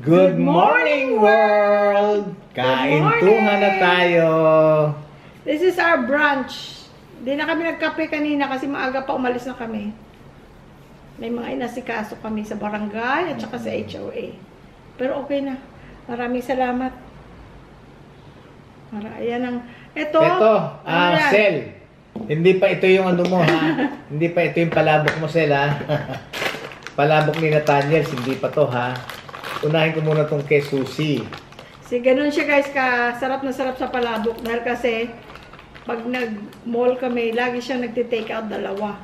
Good morning, world! Kaintuhan na tayo! This is our brunch. Hindi na kami nagkape kanina kasi maaga pa umalis na kami. May mga inasikaso kami sa barangay at saka sa HOA. Pero okay na. Maraming salamat. Ayan ang... Ito, Sel. Hindi pa ito yung ano mo, ha? Hindi pa ito yung palabok mo, Sel, ha? Palabok ni Nathaniel, hindi pa to, ha? Unahin ko muna tong kay Susie. Ganun siya, guys, sarap na sarap sa palabok. Dahil kasi, pag nag-mall kami, lagi siya nagti-take out dalawa.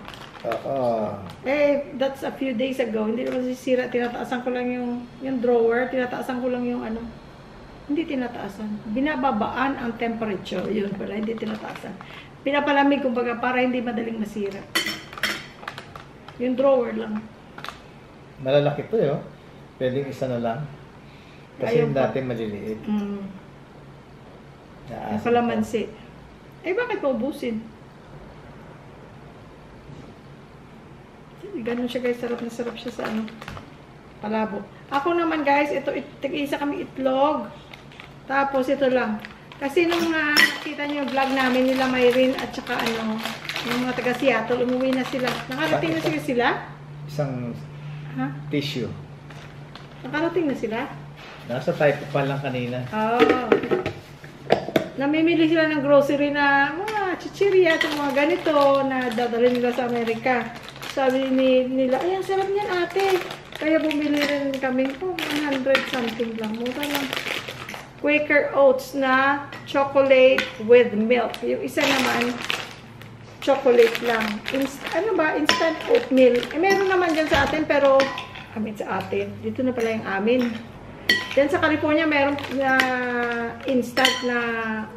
That's a few days ago. Hindi naman sisira. Tinataasan ko lang yung drawer. Tinataasan ko lang yung ano. Hindi tinataasan. Binababaan ang temperature. Yun pala, hindi tinataasan. Pinapalamig, kumbaga, para hindi madaling masira. Yung drawer lang. Malalaki to, yun. Pwedeng isa na lang. Kasi dati maliliit. Nakalamansi. Bakit maubusin? Ganun siya, guys. Sarap na sarap siya sa ano, palabok. Ako naman, guys, ito, isa kami itlog. Tapos ito lang. Kasi nung nakita niyo yung vlog namin nila Mayrin at saka ano, yung mga taga Seattle, umuwi na sila. Nakarating na sila? Isang tissue. Nakarating na sila? Nasa type pa lang kanina. Namimili sila ng grocery na mga chichirya at mga ganito na dadalhin nila sa Amerika. Sabi nila, ay, ang sarap niyan, ate. Kaya bumili rin kami po, 100 something lang. Mura lang. Quaker Oats na chocolate with milk. Yung isa naman, chocolate lang. Instant oatmeal. Meron naman dyan sa atin, pero, sa atin. Dito na pala yung amin. Dyan sa California, meron na instant na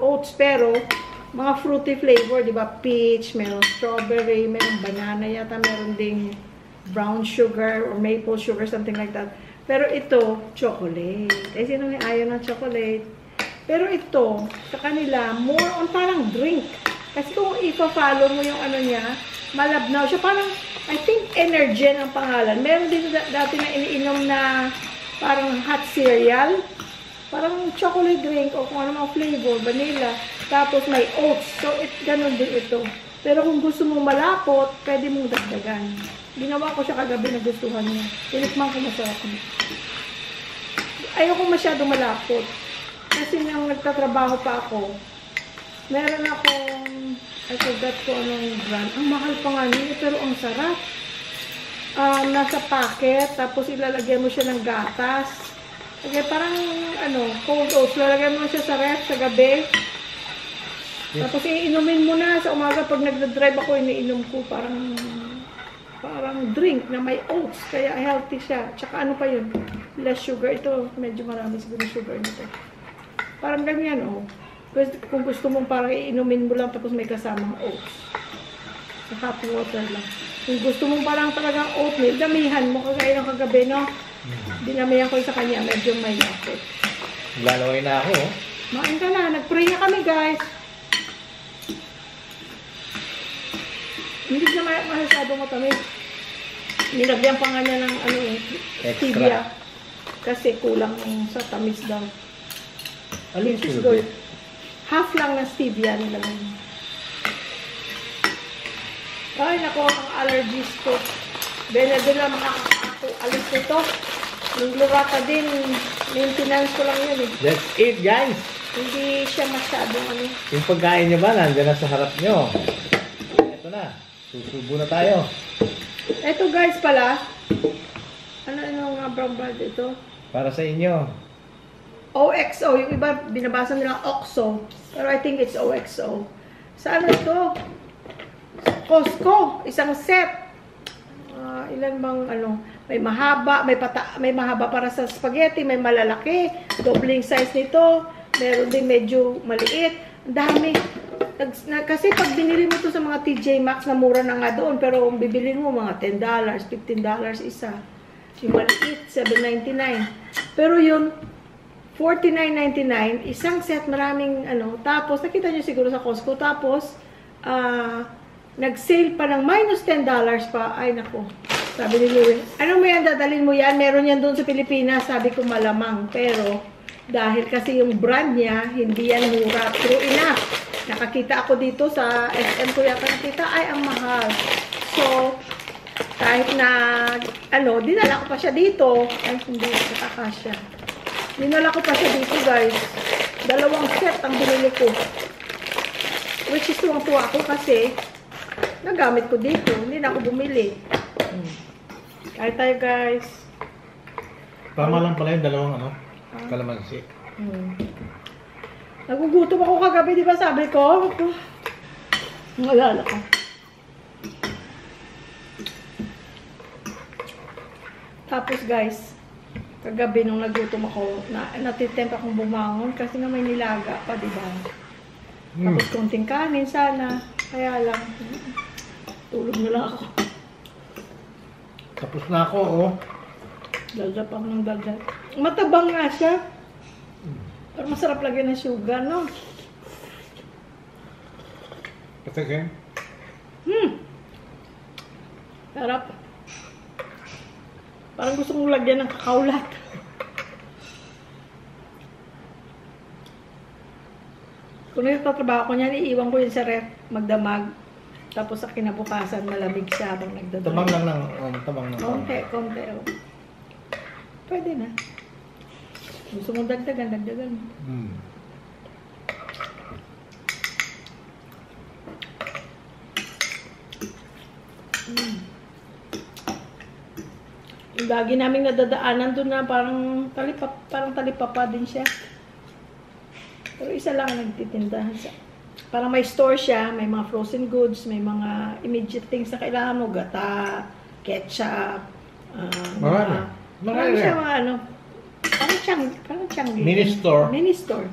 oats, pero, mga fruity flavor, di ba? Peach, meron strawberry, meron banana yata, meron ding brown sugar or maple sugar, something like that. Pero ito, chocolate. Sino may ayaw ng chocolate? Pero ito, sa kanila, more on parang drink. Kasi kung ipa-follow mo yung ano niya, malabnaw siya. Parang, I think, Energen ang pangalan. Meron din dati na iniinom na parang hot cereal. Parang chocolate drink o kung ano mga flavor, vanilla. Tapos may oats. So, ganun din ito. Pero kung gusto mong malapot, pwede mong dagdagan. Ginawa ko siya kagabi, nagustuhan niya. Tinikman ko, masarap niya. Ayoko masyado malapot. Kasi nang nagtatrabaho pa ako, meron akong, I forgot ko anong brand. Ang mahal pa nga niya, pero ang sarap. Nasa packet, tapos ilalagyan mo siya ng gatas. Okay, parang, cold oats. Lalagyan mo siya sa ref sa gabi. Tapos iinumin mo na sa umaga. Pag nagdadrive ako, iniinom ko parang drink na may oats. Kaya healthy siya. Tsaka ano pa yun? Less sugar. Ito, medyo marami siguro sugar nito. Parang ganyan, Kung gusto mong parang iinumin mo lang tapos may kasamang oats. Sa hot water lang. Kung gusto mong parang talagang oatmeal, damihan mo kagaya ng kagabi, no? Dinamihan ko sa kanya. Medyo may lapot. Lalaway na ako, Main ka na. Nag-pray na kami, guys. Hindi na masyado matamis. Nilagyan pa nga niya ng stevia. Kasi kulang sa tamis daw. Half lang ng stevia nilagyan. Ay, nako, ang allergies ko. Benadryl lang makakaalis nito. Nung lurata din, maintenance ko lang yun, That's it, guys. Hindi siya masyadong Yung pagkain nyo ba, nandiyan na sa harap nyo. Ito na. Susubo na tayo. Ito, guys, pala. Ano nga brown bag ito? Para sa inyo. OXO. Yung iba, binabasa nila OXO. Pero I think it's OXO. Saan ito? Costco. Isang set. Ilan bang may mahaba, may mahaba para sa spaghetti, may malalaki, dobling size nito, meron din medyo maliit. Ang dami. Kasi pag binili mo to sa mga TJ Maxx na mura na nga doon, pero kung bibilin mo mga $10, $15 isa. Yung maliit, $7.99. Pero yun, $49.99, isang set, maraming Tapos, nakita nyo siguro sa Costco. Tapos, nag-sale pa ng minus $10 pa. Ay, nako. Sabi ni Louie, ano mo yan, dadalhin mo yan? Meron yan doon sa Pilipinas. Sabi ko malamang. Pero, dahil kasi yung brand niya, hindi yan mura. True enough. Nakakita ako dito sa SM ko yata nakita, ay, ang mahal. So, kahit na, dinala ko pa siya dito. Ay, hindi, nakakasya. Dinala ko pa siya dito, guys. 2 set ang binili ko. Which is tuwang-tuwa ako kasi, nagamit ko dito. Hindi na ako bumili. Kahit tayo, guys. Tama lang pala yung 2 kalamansi. Nagugutom ako kagabi, di ba sabi ko? Nalala ko. Tapos, guys, kagabi nung nagutom ako, natitempt akong bumangon kasi nga may nilaga pa, di ba? Tapos konting kanin sana. Kaya lang, tulog na lang ako. Tapos na ako, oh. Daldap ako ng daldap. Matabang nga siya. Pero masarap lagyan ng sugar, no? Patikin. Sarap. Parang gusto kong lagyan ng kakaulat. Kung nagtatrabaho ko niyan, iiwan ko yun sa ref, magdamag. Tapos sa kinabukasan, malamig siya habang nagdadamag. Tabang lang ng, tabang ng. Konti. Oh. Pwede na. Gusto mong dagdagan. Yung lagi namin nadadaanan doon na parang talipapa din siya. Pero isa lang ang nagtitinda. Parang may store siya, may mga frozen goods, may mga immediate things na kailangan mo, gata, ketchup, Marami siya mga parang Changi. Mini store. Mini store.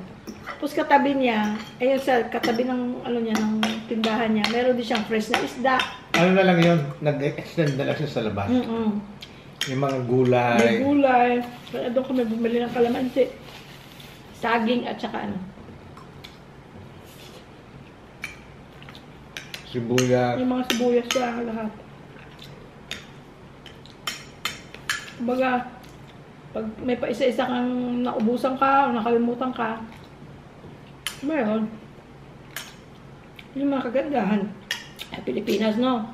Tapos katabi niya, ayun sa katabi ng ng tindahan niya, meron din siyang fresh na isda. Ano na lang yun, nag-extend na lang siya sa labas. Yung mga gulay. May gulay. Kaya doon kami bumili ng kalamansi. Saging at saka Sibuyas. yung mga sibuyas siya lahat. Kumbaga, pag may pa isa-isa kang naubusan ka o nakalimutan ka, meron. Yung mga kagandahan. Pilipinas, no?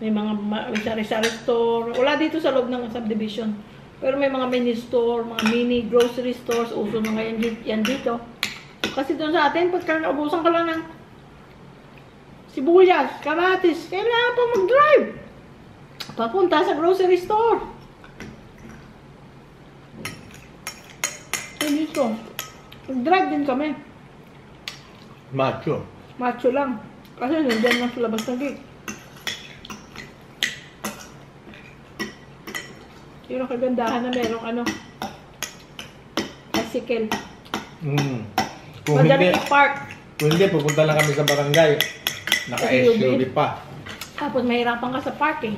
May mga sari-sari store. Wala dito sa loob ng subdivision. Pero may mga mini store, mga mini grocery stores. Uso na ngayon yan dito. Kasi doon sa atin, pagka naubusan ka lang ng sibuyas, kamatis, kailangan pa mag-drive. Papunta sa grocery store. So dito, mag-drive din kami. Macho. Macho lang. Kasi nandiyan lang sa labas ng gate. Yun ang kagandahan na merong bicycle. Kung Madali hindi, park. kung hindi, pupunta lang kami sa barangay. Naka-SUV pa. Tapos mahirapan ka sa parking.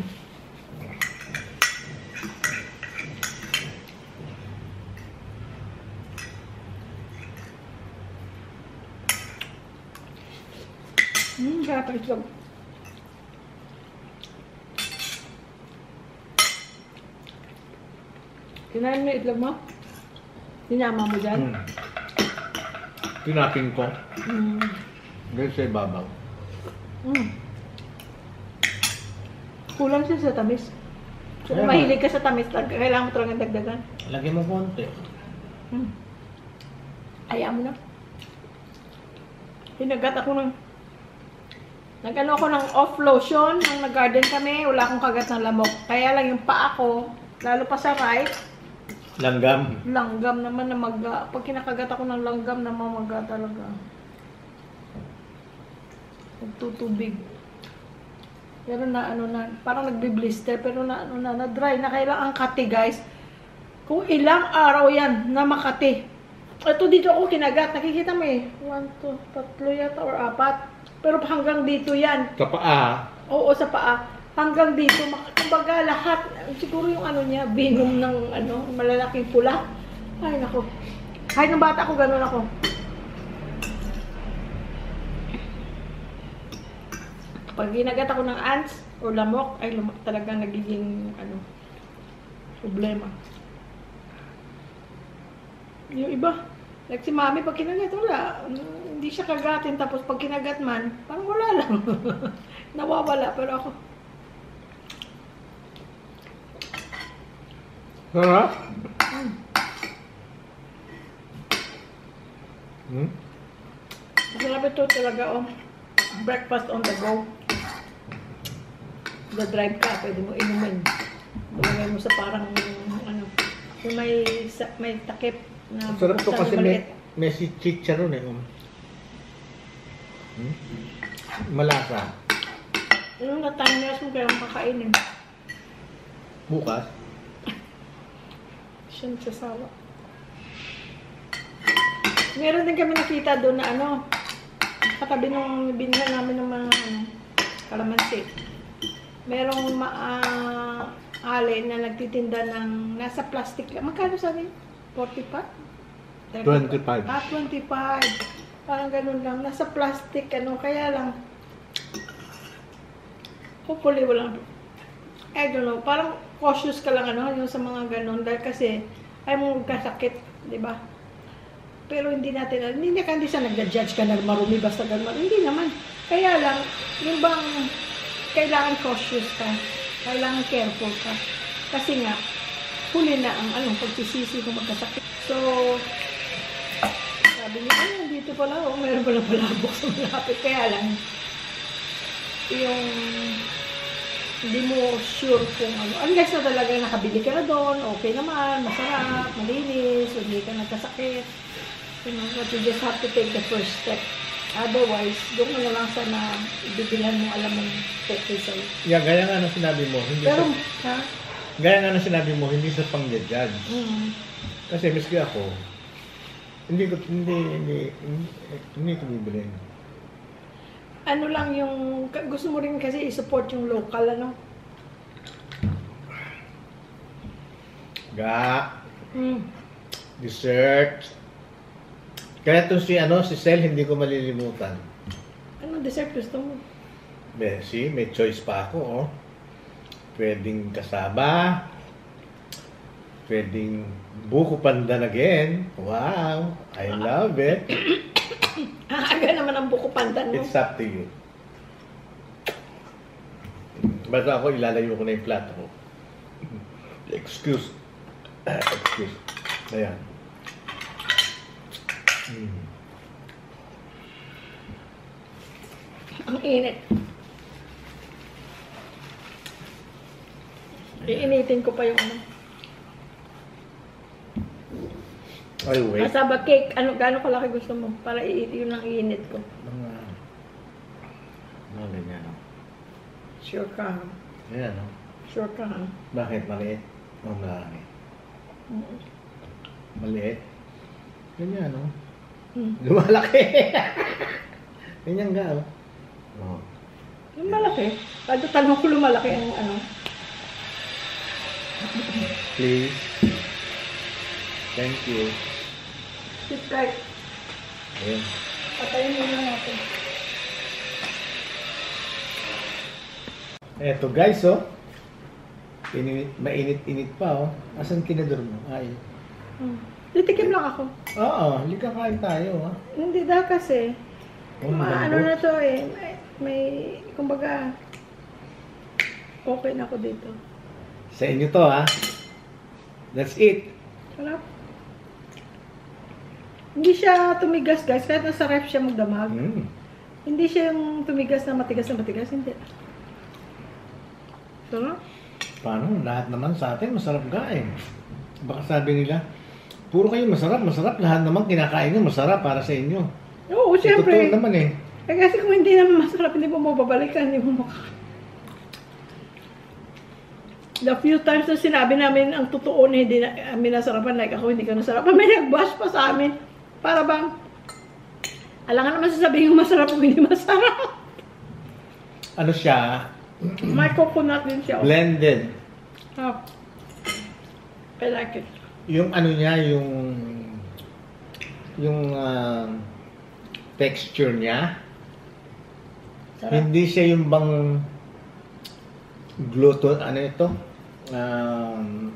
Kaya pa itlog. Kinain mo yung itlog mo? Sinama mo dyan? Tinapin ko. Ganyan sa ibabaw. Kulang siya sa tamis. So, kung Kaya mahilig ka sa tamis, kailangan mo talagang dagdagan. Lagyan mo konti. Hayaan mo na. Hinagat ako ng... Nag-ano ako ng off lotion nung nag-garden kami. Wala akong kagat ng lamok. Kaya lang yung paa ko, lalo pa sa right, Langgam. langgam naman na pag kinakagat ako ng langgam, namamaga talaga. Nagtutubig. Pero parang nagbi-blister, pero na-dry. Na kailangan kati, guys. Kung ilang araw yan na makati. Ito dito ako kinagat. Nakikita mo eh. 1, 2, 3 yata or 4. Pero hanggang dito yan. Sa paa. Oo, sa paa. Hanggang dito. Kumbaga lahat. Siguro yung niya, binom ng malalaking pula. Ay, nako. Kahit ng bata ko, ganun ako. Pag ginagat ako ng ants, o lamok, ay talaga nagiging problema. Yung iba, like si mami, pag kinagat, wala. Hindi siya kagatin, tapos pag kinagat man, parang wala lang. Nawawala, pero ako. Sarap? Masarap ito talaga, breakfast on the go. Drive ka, pwede mo inumin. Balagay mo sa parang, yung may takip na Sarap to kasi maliit. may si chicharon eh. Malasa. Yung na-timers mo kaya makakainin. Bukas? Siya nagsasawa. Meron din kami nakita doon na katabi nung binila namin ng mga kalamansi. Merong ali na nagtitinda ng nasa plastic. Magkano sabi? 45? 25. 25. Parang ganun lang. Nasa plastic, kaya lang. Hopefully, walang, I don't know, parang cautious ka lang, yung sa mga ganun. Dahil kasi, ay mo magkasakit, di ba? Pero hindi natin, hindi siya nagda-judge ka na marumi basta ganun. Hindi naman. Kaya lang, yung bang, kailangan cautious ka. Kailangan careful ka. Kasi nga, huli na ang pagsisisi kung magkasakit. So, sabi niya, dito pala, meron pala palabok sa malapit. Kaya lang, yung hindi mo sure kung unless na talaga nakabili ka na doon, okay naman, masarap, malinis, hindi ka nagkasakit. But you just have to take the first step. Otherwise, doon mo na lang sana ibibilan mo, alam mong okay sa'yo. Yeah, gaya nga ng sinabi mo. Pero, gaya nga ng sinabi mo, hindi sa pang-judge. Kasi miski ako, hindi ko bibili. Ano lang yung, gusto mo rin kasi i-support yung local, Dessert. Kaya itong si Sel, hindi ko malilimutan. Anong dessert gusto mo? May choice pa ako, Pwedeng kasaba. Pwedeng buko pandan again. Wow, I love it. Aga naman ang buko pandan mo. It's up to you. Basta ako, ilalayo ko na yung plato ko. Excuse. Ayan. Ang init. Iinitin ko pa yung Ay, wait. Kasaba cake. Gaano kalaki gusto mo? Para yun ang iinit ko. Mga ganyan. Sure ka. Ayan, no? Sure ka, ha? Bakit? Maliit? O malaki? Maliit? Ganyan, no? Lumalaki. Ganyan nga, oh. Oh. Yung malaki. Pag tanong ko lumalaki ang Please. Thank you. Sit tight. Ayan. Patayin mo na natin. Eto guys, oh. Mainit-init pa, oh. Asan kinador mo? Ay. Titikim lang ako. Oo, halika kain tayo, ha. Hindi daw kasi. Oh, Ano na to eh. May kumbaga, okay na ako dito. Sa inyo to, ha. That's it. Sarap. Hindi siya tumigas, guys. Kahit nasa ref siya magdamag. Hindi siya yung tumigas na matigas. Hindi. Sarap. Paano? Lahat naman sa atin masarap kain. Baka sabi nila, puro kayo masarap. Lahat naman kinakain nyo masarap para sa inyo. Oo, siyempre. Totoo naman eh. Kasi kung hindi naman masarap, hindi mo mababalikan, hindi mo makakain. The few times na sinabi namin ang totoo na hindi namin nasarapan, like ako hindi ka nasarapan, may nag-bash pa sa amin. Para bang, alangan naman sasabihin yung masarap kung hindi masarap. Ano siya? May coconut din siya. Blended. Oh. I like it. Yung ano niya, yung texture niya, Sarap. hindi siya yung bang gluten, ano ito? Um,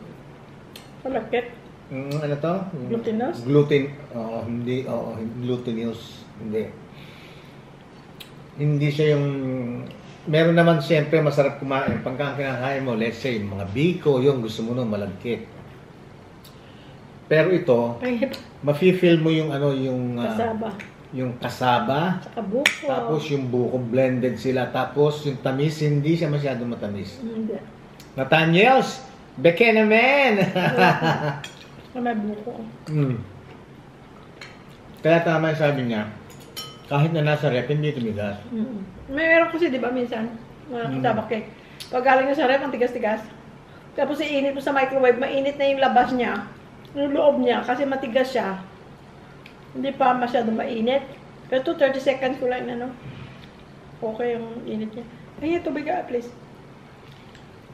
Malakit. ano to? Glutinous? Oo, glutinous. Hindi. Hindi siya yung, meron naman siyempre masarap kumain. Pagka kinakain mo, let's say, mga biko, yung gusto mo nung malagkit. Pero ito, Ay, mafe-feel mo yung ano, kasaba. yung kasaba, Saka buko. tapos yung buko blended sila, tapos yung tamis, hindi siya masyadong matamis. Hindi. Nathaniels, beke naman! May buko. Kaya tama yung sabi niya, kahit na nasa rep, hindi tumigas. Meron kasi, di ba, minsan, mga kasaba cake. Pag galing na sa rep, ang tigas-tigas. Tapos iinit mo sa microwave, mainit na yung labas niya, yung loob niya, kasi matigas siya. Hindi pa masyadong mainit. Pero 30 seconds ko lang, ano. Okay yung init niya. Ay, tubig ka, please.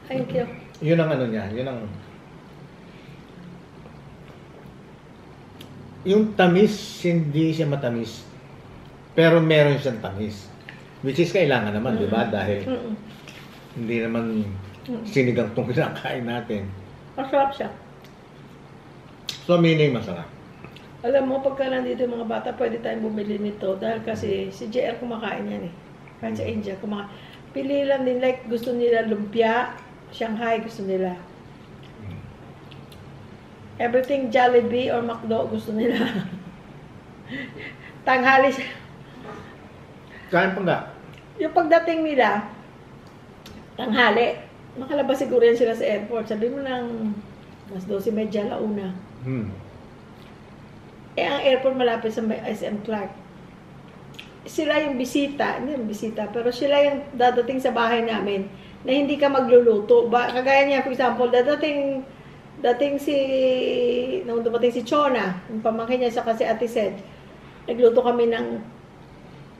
Thank you. Yun ang ano niya, yun ang... Yung tamis, hindi siya matamis. Pero meron siyang tamis. Which is kailangan naman, di ba? Dahil hindi naman sinigang itong kinakain natin. Masarap siya. So, meaning masarap. Alam mo, pagka nandito yung mga bata, pwede tayong bumili nito. Dahil kasi si JR kumakain yan eh. Kahit sa India, kumakain. Pili lang din, like gusto nila lumpia, Shanghai gusto nila. Everything Jollibee or McDo gusto nila. Tanghali siya. Kain pa nga. Yung pagdating nila, tanghali, makalabas siguro yan sila sa airport. Sabi mo ng mas 12:30 alauna. Eh, ang airport malapit sa SM Clark. Sila yung bisita, hindi yung bisita, pero sila yung dadating sa bahay namin na hindi ka magluluto. Kagaya niya, for example, dating nung dumating si Chona, yung pamangkin niya, saka si Ate Sed, nagluto kami ng,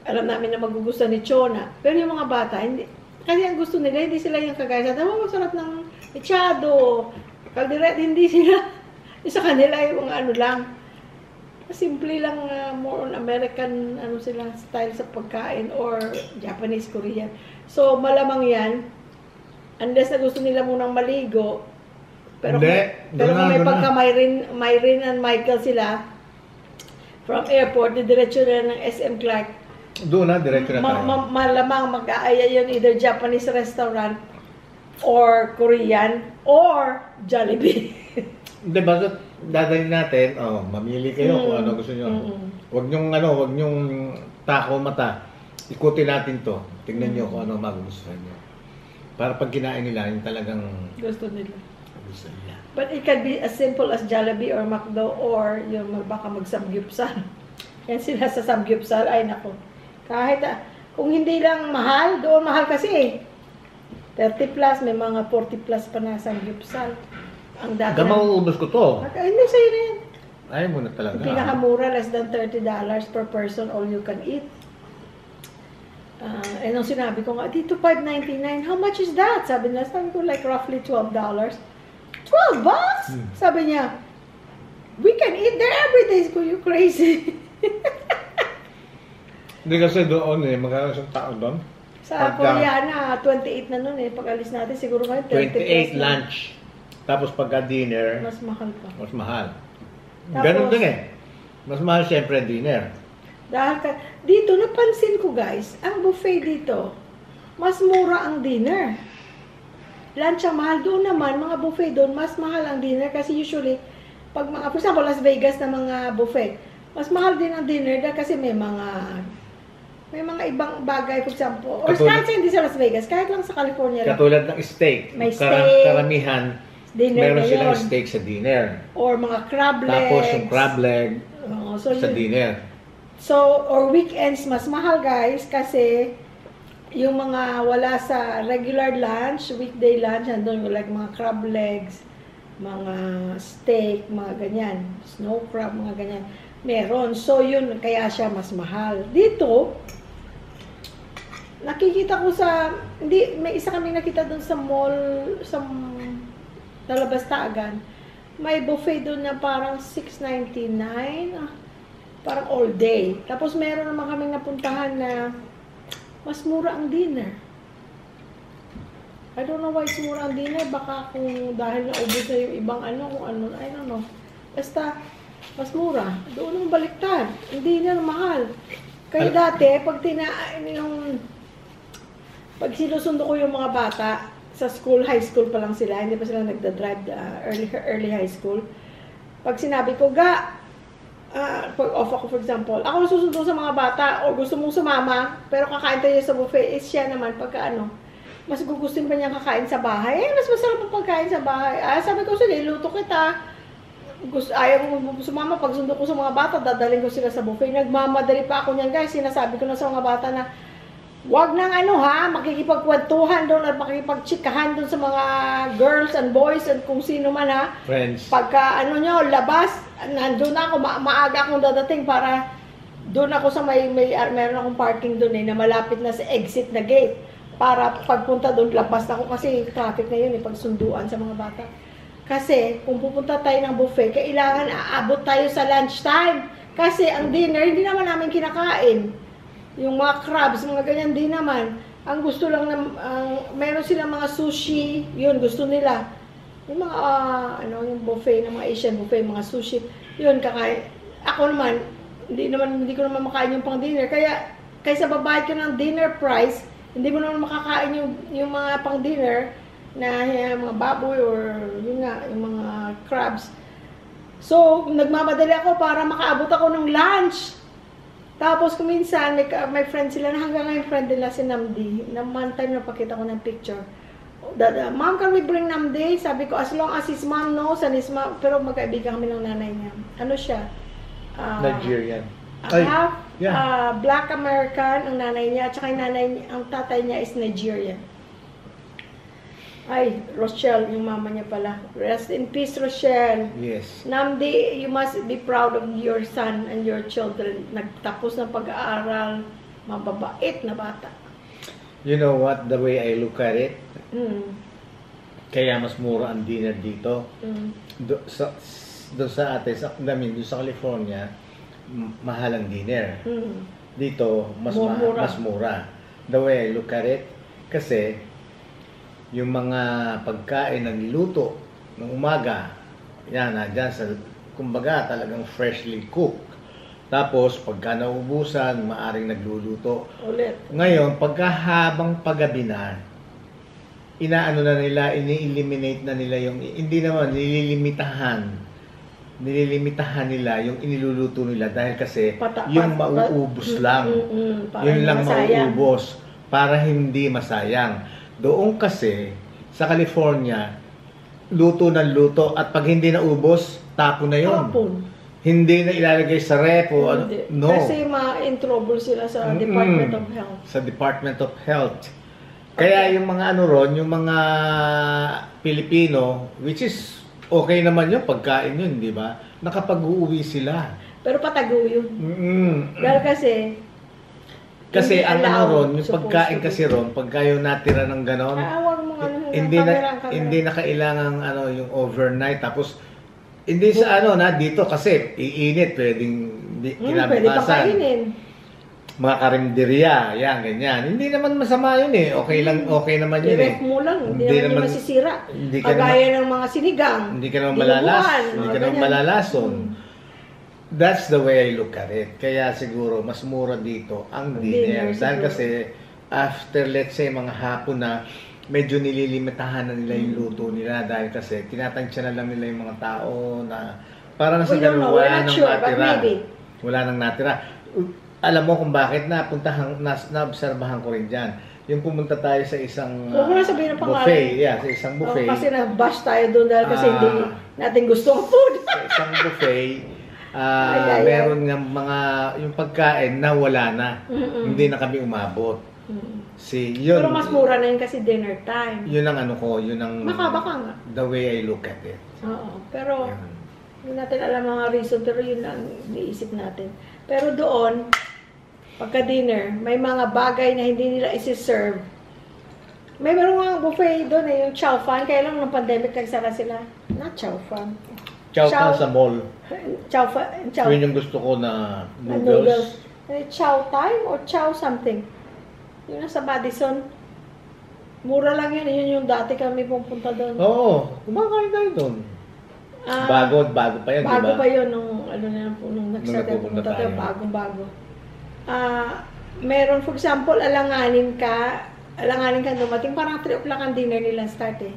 alam namin na magugustuhan ni Chona. Pero yung mga bata, hindi, kasi ang gusto nila, hindi sila yung kagaya sa, masarap ng mechado, kaldereta, hindi sila. Sa kanila yung mga ano lang, simple lang, more on American sila style sa pagkain or Japanese, Korean. So malamang yan, unless na gusto nila munang maligo, pero kung may pagka Myrin and Michael sila from airport, diretso na ng SM Clark, doon na, diretso na tayo. Malamang mag-aaya yun either Japanese restaurant or Korean or Jollibee. Hindi ba, dadalhin natin, mamili kayo kung ano gusto nyo. Huwag nyong tako mata. Ikutin natin to. Tingnan nyo kung ano magugustuhan nyo. Para pag kinain nila, yung talagang gusto nila. gusto nila. But it can be as simple as Jollibee or McDo or yung baka mag-samgyupsal. Yan sila sa samgyupsal. Ay nako. Kahit kung hindi lang mahal, doon mahal kasi eh. 30 plus, may mga 40 plus pa na samgyupsal. Ang dati. Mauubos ko to. Hindi, sa'yo na yan. Ayaw mo na talaga. Yung pinakamura, less than $30 per person, all you can eat. Nung sinabi ko nga, dito $5.99, how much is that? Sabi ko like roughly $12. $12? Sabi niya, we can eat there every day. Ko, you crazy. Hindi kasi doon magkano isang tao doon? Sa Koreana, 28 na nun eh. Pag alis natin, siguro ngayon 28 30 plus lunch. Tapos pagka dinner, mas mahal pa. mas mahal. Tapos, Ganun din eh. Mas mahal siyempre dinner. Dahil dito, napansin ko guys, ang buffet dito, mas mura ang dinner. Lunch ang mahal. Doon naman, mga buffet doon, mas mahal ang dinner. Kasi usually, pag mga, for example, Las Vegas na mga buffet, mas mahal din ang dinner dahil kasi may mga ibang bagay, for example. Or kahit hindi sa Las Vegas, kahit lang sa California lang. Katulad ng steak. May steak. Karamihan, Dinner meron silang ngayon. steak sa dinner. Or mga crab legs. Tapos yung crab leg So sa dinner. So, or weekends, mas mahal guys kasi yung mga wala sa regular lunch, weekday lunch, andun yung like mga crab legs, mga steak, mga ganyan, snow crab, mga ganyan. Meron. So, yun, kaya siya mas mahal. Dito, nakikita ko may isa kami nakita doon sa mall, sa Talabas Taagan. May buffet doon na parang $6.99. Parang all day. Tapos meron naman kaming napuntahan na mas mura ang dinner. I don't know why mura ang dinner. Baka kung dahil naubos na yung ibang ano, kung ano, I don't know. Basta, mas mura. Doon ang baliktad. Hindi na mahal. Kaya dati, pag sinusundo ko yung mga bata, sa school, high school pa lang sila, hindi pa sila nagda-drive early high school. Pag sinabi ko, pag off ako for example, ako nasusundo sa mga bata, o gusto mong sumama, pero kakain tayo sa buffet, is siya naman, pagka mas gugustuhin pa niya kakain sa bahay. Mas masarap ang pagkain sa bahay. Sabi ko, sige, luto kita. Ayaw mo sumama, pag sundo ko sa mga bata, dadaling ko sila sa buffet. Nagmamadali pa ako niyan, guys. Sinasabi ko na sa mga bata na, wag nang makikipagkwentuhan doon at makikipagchikahan doon sa mga girls and boys and kung sino man Friends. Pagka labas, nandun ako, maaga akong dadating para doon ako sa meron akong parking doon na malapit na sa exit na gate. Para pagpunta doon, labas na ako kasi traffic na yun pagsunduan sa mga bata. Kasi kung pupunta tayo ng buffet, kailangan aabot tayo sa lunchtime. Kasi ang dinner, hindi naman namin kinakain. Yung mga crabs, mga ganyan, di naman. Ang gusto lang meron silang mga sushi, yun, gusto nila. Yung mga, yung buffet, ng mga Asian buffet, mga sushi, yun, kakain. Ako naman, hindi ko naman makain yung pang dinner. Kaysa babayad ka ng dinner price, hindi mo naman makakain yung mga pang dinner na mga baboy or yung mga crabs. So, nagmamadali ako para makaabot ako ng lunch. Tapos kung minsan, may friend sila na hanggang ngayon friend nila si Namdi. Na one time napakita ko ng picture. Mom, can we bring Namdi? Sabi ko, as long as his mom knows and his mom, pero magkaibigan kami ng nanay niya. Ano siya? Nigerian. Half Black American ang nanay niya, at saka ang tatay niya is Nigerian. Ay, Rochelle, yung mama niya pala. Rest in peace, Rochelle. Yes. Namdi, you must be proud of your son and your children. Nagtapos ng pag-aaral, mababait na bata. You know what, the way I look at it, kaya mas mura ang dinner dito. Doon sa California, mahal ang dinner. Dito, mas mura. The way I look at it, kasi yung mga pagkain na niluto ng umaga, yan, dyan sa, kumbaga, talagang freshly cooked. Tapos, pagka naubusan, maaring nagluluto. Ulit. Ngayon, pagkahabang paggabi na, ini-eliminate na nila yung, hindi naman, nililimitahan nila yung iniluluto nila dahil kasi yung mauubos lang. Yun lang mauubos para hindi masayang. Doon kasi sa California, luto ng luto at pag hindi naubos, tapo na yun. Hindi na ilalagay sa ref o no. Kasi ma-in-trouble sila sa Department of Health. Sa Department of Health. Kaya yung mga yung mga Pilipino, which is okay naman yung pagkain yun, di ba? Nakapag-uuwi sila. Pero patago yun. Dahil kasi ang yung pagkain kasi ron, pagka yung natira ng ganon, hindi na kailangan yung overnight. Tapos, hindi sa dito kasi iinit, pwedeng kinabukasan. Pwede pa kainin. Mga karinderya, yan, ganyan. Hindi naman masama yun eh. Okay naman yun eh. Direct mo lang, hindi naman masisira. Kagaya ng mga sinigang. Hindi ka naman malalason. That's the way I look at it. Kaya siguro, mas mura dito ang dinner. Dahil kasi, after let's say, mga hapon na, medyo nililimitahan na nila yung luto nila. Dahil kasi, tinatansya na lang nila yung mga tao na, parang sa ganun, wala nang natira. Wala nang natira. Alam mo kung bakit naobserbahan ko rin dyan. Yung pumunta tayo sa isang buffet. Yeah, sa isang buffet. Kasi na-bash tayo doon dahil kasi hindi natin gusto ang food. Sa isang buffet, meron ng mga, yung pagkain na wala na. Hindi na kami umabot. Yun, pero mas mura na yun kasi dinner time. Yun ang yun ang makabaka nga. The way I look at it. Oo, pero hindi natin alam mga reason, pero yun ang iniisip natin. Pero doon, pagka-dinner, may mga bagay na hindi nila isi-serve. May meron nga buffet doon yung chow fan. Kaya lang ng pandemic, nagsara sila. Not chow fan. Chow fan sa mall. Chow fan. Yun yung gusto ko na noodles. Chow time or chow something. Yun nasa Madison. Mura lang yan. Yun yung dati kami pupunta doon. Oo, kumakain tayo doon. Ah, Bago pa yun, di ba? bago pa yun nung ano na yan po, nung nag-start tayo nagpupunta pumunta tayo, tayo. bagong-bago. Meron, for example, alanganin ka dumating, parang 3 o'clock ang dinner nila start eh.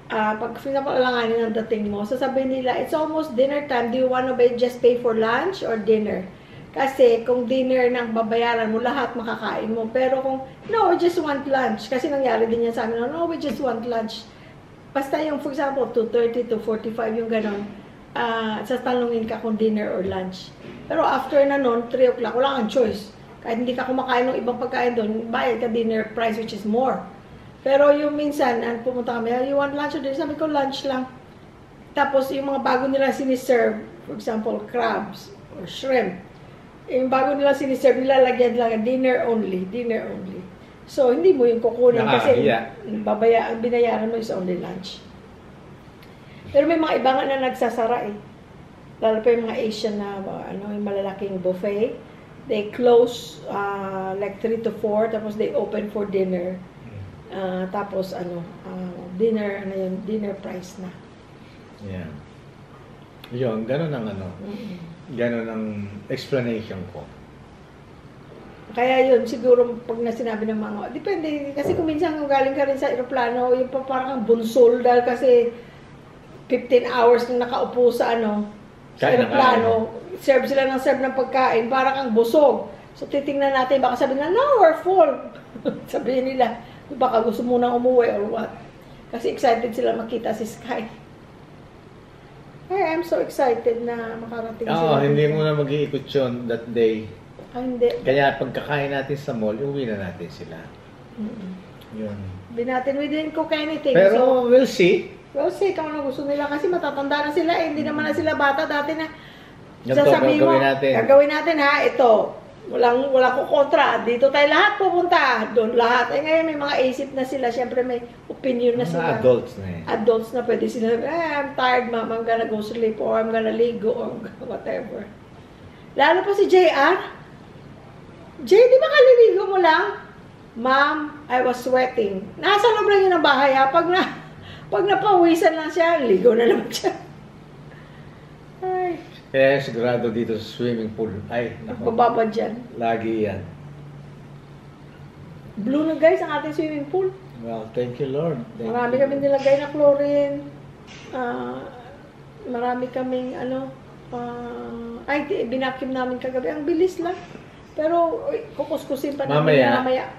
Pag for example, alanganin ang dating mo, sasabihin nila, it's almost dinner time, do you want to just pay for lunch or dinner? Kasi kung dinner nang babayaran mo, lahat makakain mo. Pero kung, no, we just want lunch. Kasi nangyari din yan sa amin, no, we just want lunch. Basta yung, for example, 2:30 to 45, yung ganon, sasalungin ka kung dinner or lunch. Pero after na nun, 3 o'clock, wala kang choice. Kahit hindi ka kumakain ng ibang pagkain doon, bayad ka dinner price, which is more. Pero yung minsan, pumunta kami, you want lunch or dinner? Sabi ko, lunch lang. Tapos yung mga bago nila siniserve, for example, crabs or shrimp, yung bago nila siniserve, nilalagyan lang, dinner only. So, hindi mo yung kukunin kasi ang binayaran mo is only lunch. Pero may mga iba nga na nagsasara eh. Lalo pa yung mga Asian na yung malalaking buffet. They close like 3 to 4, tapos they open for dinner. Tapos dinner price na. Yeah. Yun, ganun ang ganun ang explanation ko. Kaya yun, siguro pag sinabi ng mga, depende, kasi kung minsan galing ka rin sa aeroplano, yung parang bunsol dahil kasi 15 hours na nakaupo sa sa aeroplano, serve sila ng pagkain, parang kang busog. So titingnan natin, baka sabihin na, no, we're full. Sabihin nila, baka gusto mo nang umuwi or what. Kasi excited sila makita si Sky. Kaya I'm so excited na makarating sila. Hindi mo na mag-iikot yun that day. Hindi. Kaya pagkakain natin sa mall, uwi na natin sila. Yun. Hindi natin, we didn't cook anything. Pero we'll see. Well, see, kung ano gusto nila kasi matatanda na sila eh. Hindi naman na sila bata. Dati na Ganito, sasabihin mo, gagawin natin ha, ito. Wala ko kontra. Dito tayo lahat pupunta. Doon lahat. Eh ngayon may mga isip na sila. Siyempre may opinion na sila. Adults na eh. Adults na pwede sila. I'm tired, ma'am. I'm gonna go sleep or I'm gonna ligo or whatever. Lalo pa si JR. Jay, di ba kaliligo mo lang? Ma'am, I was sweating. Nasa loob lang yun ng bahay ha. Pag napawisan lang siya, ligo na naman siya. Ay. Kaya sigurado dito sa swimming pool. Ay, nako. Bababa dyan. Lagi yan. Blue na guys ang ating swimming pool. Well, thank you Lord. Marami kami nilagay na chlorine. Marami kaming binakim namin kagabi. Ang bilis lang. Pero kukuskusin pa namin mamaya.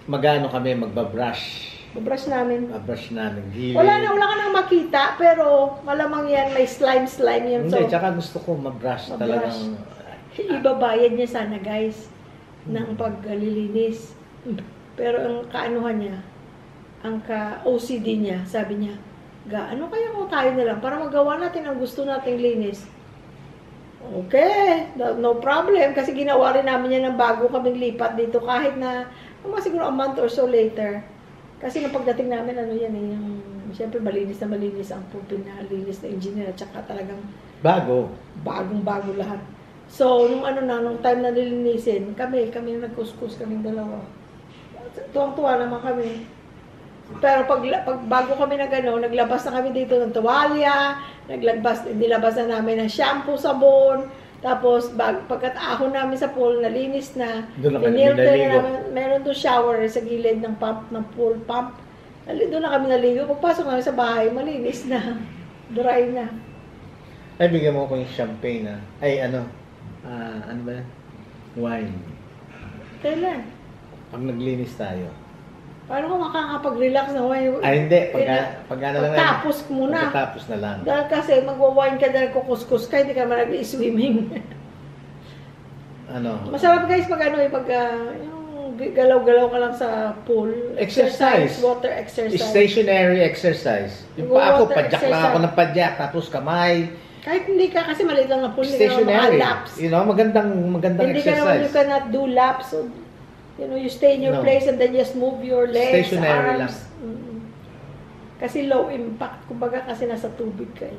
Magano kami magbabrush. Babrush namin. Babrush namin. Gilid. Wala ka nang makita, pero malamang yan, may slime yan. Hindi, So, tsaka gusto ko mabrush talagang. ibabayad niya sana guys ng paglilinis. Pero ang kaanuhan niya, ang ka-OCD niya, sabi niya, ano kaya kung tayo na lang para magawa natin ang gusto nating linis? Okay, no problem. Kasi ginawa rin namin yan ng bago kaming lipat dito kahit na siguro a month or so later. Kasi nung pagdating namin, siyempre malinis ang pinalinis na engineer at saka talagang bagong-bago lahat. So, nung time na nilinisin, kami nagkuskus kaming dalawa. Tuwang-tuwa naman kami. Pero pag bago kami naglabas na kami dito ng tuwalya, nilabas na namin ng shampoo, sabon, tapos pagkatahon namin sa pool, nalinis na, pinilter na namin, meron doon shower sa gilid ng pump, ng pool pump. Doon na kami naligo. Pagpasok namin sa bahay, malinis na, dry na. Ay, bigyan mo ko yung champagne ano ba yan? Wine. Kailan? Pag naglinis tayo. Paano ka makakapag-relax na wine? Ay, hindi. Pagkatapos muna. Pagkatapos na lang. Dahil kasi magwa-wine ka dahil kukuskus ka, hindi ka man nag-swimming. Masarap guys yung galaw-galaw ka lang sa pool. Exercise. Water exercise. Stationary exercise. Yung pa ako, padyak lang ako ng padyak, tapos kamay. Kahit hindi ka, kasi maliit lang na pool, Stationary. Laps. Magandang hindi exercise. You cannot do laps. So, you stay in your place and then just move your legs, stationary arms. Kasi low impact. Kumbaga kasi nasa tubig ka eh.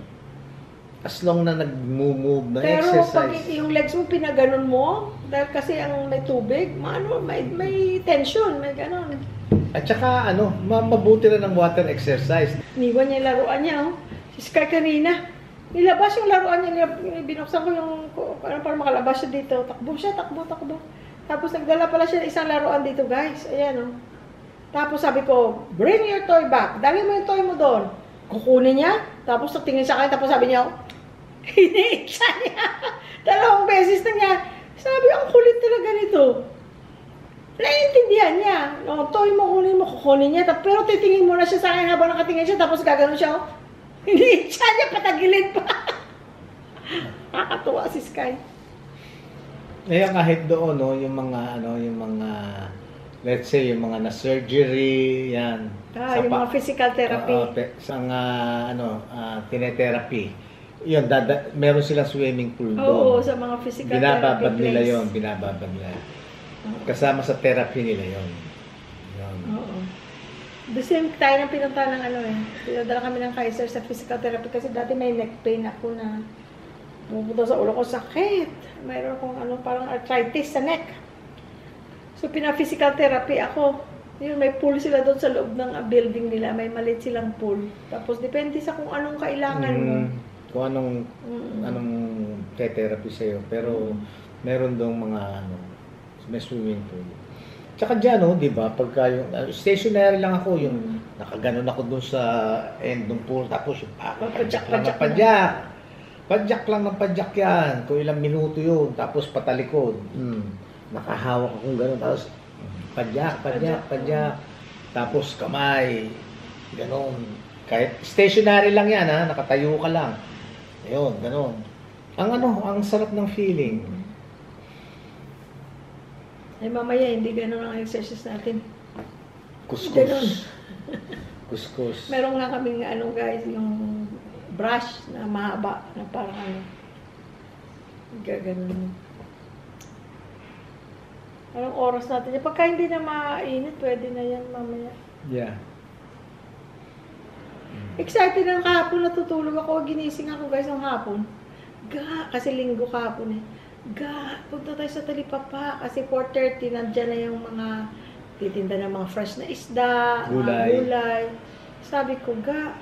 As long na nag-move na Pero exercise. pag yung legs mo pinaganon mo, dahil kasi ang may tubig, may tension, may ganon. At saka, mabuti rin ang water exercise. Iniwan niya yung laruan niya, oh. Si Sky kanina. Nilabas yung laruan niya, binuksan ko yung, para makalabas siya dito. Takbo siya, takbo. Tapos nagdala pala siya ng isang laruan dito, guys. Ayan, oh. Tapos sabi ko, bring your toy back. Dali mo yung toy mo doon. Kukunin niya. Tapos tingin sa akin, tapos sabi niya, hiniitsa niya. 2 beses na niya. Sabi, ang kulit talaga nito. Naiintindihan niya. No, toy mo, kukunin niya. Pero titingin muna siya sa akin habang nakatingin siya. Tapos gaganon siya. Oh. Hiniitsa niya, patagilid pa. Nakakatuwa si Sky. Ngayon kahit doon, yung mga, let's say, yung mga na-surgery, yan. Yung mga physical therapy. Tinetherapy. Yun, meron silang swimming pool doon. Oo, sa mga physical binababad therapy nila place. yon, binababad nila. Kasama sa therapy nila yon. Oo. The same tayo ng pinunta ng pinadala kami ng Kaiser sa physical therapy kasi dati may neck pain ako na pupunta sa ulo ko, sakit. Mayroon akong parang arthritis sa neck. So, pina-physical therapy ako. Yun, may pool sila doon sa loob ng building nila. May maliit silang pool. Tapos, depende sa kung anong kailangan mo. Kung anong therapy sa'yo. Pero, meron doon mga, may swimming pool. Tsaka dyan, di ba, pagka yung, stationary lang ako, yung nakaganon ako doon sa end ng pool. Tapos, yung padyak lang ng padyak yan. Kung ilang minuto yun. Tapos, patalikod. Nakahawak akong gano'n, tapos padyak. Tapos kamay, gano'n. Kahit stationary lang yan, nakatayo ka lang. Ayun, gano'n. Ang sarap ng feeling. Ay mamaya, hindi gano'n ang exercise natin. Kuskus. Kuskus. Meron nga kaming guys, yung brush na mahaba, na parang gano'n. Anong oras natin? Pagka hindi na mainit, pwede na yan mamaya. Yeah. Excited ng kahapon, natutulog ako. Ginising ako guys ng hapon. Kasi linggo kahapon eh. Punta tayo sa Talipapa. Kasi 4:30, nandyan na yung mga titinda ng mga fresh na isda, mga gulay. Sabi ko,